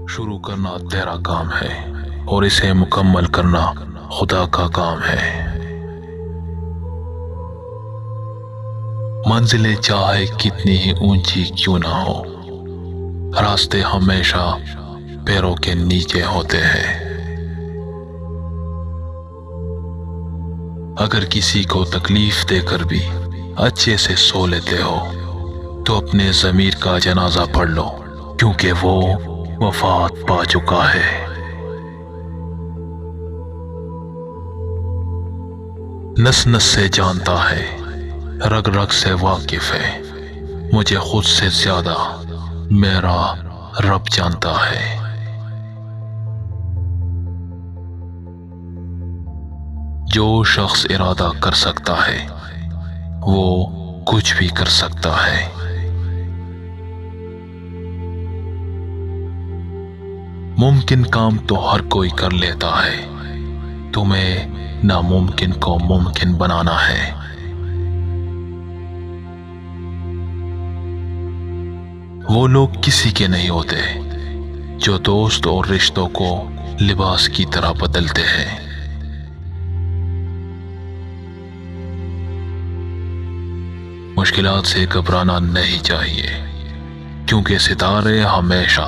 शुरू करना तेरा काम है और इसे मुकम्मल करना खुदा का काम है। मंजिलें चाहे कितनी ही ऊंची क्यों ना हो, रास्ते हमेशा पैरों के नीचे होते हैं। अगर किसी को तकलीफ देकर भी अच्छे से सो लेते हो तो अपने ज़मीर का जनाजा पढ़ लो, क्योंकि वो वफात पा चुका है। नस नस से जानता है, रग रग से वाकिफ है, मुझे खुद से ज्यादा मेरा रब जानता है। जो शख्स इरादा कर सकता है वो कुछ भी कर सकता है। मुमकिन काम तो हर कोई कर लेता है, तुम्हें नामुमकिन को मुमकिन बनाना है। वो लोग किसी के नहीं होते जो दोस्त और रिश्तों को लिबास की तरह बदलते हैं। मुश्किलात से घबराना नहीं चाहिए, क्योंकि सितारे हमेशा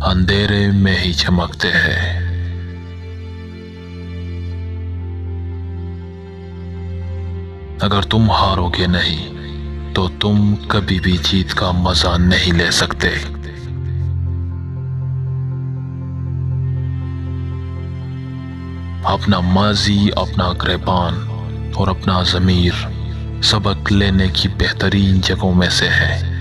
अंधेरे में ही चमकते हैं। अगर तुम हारोगे नहीं तो तुम कभी भी जीत का मजा नहीं ले सकते। अपना माजी, अपना गिरबान और अपना ज़मीर सबक लेने की बेहतरीन जगहों में से है।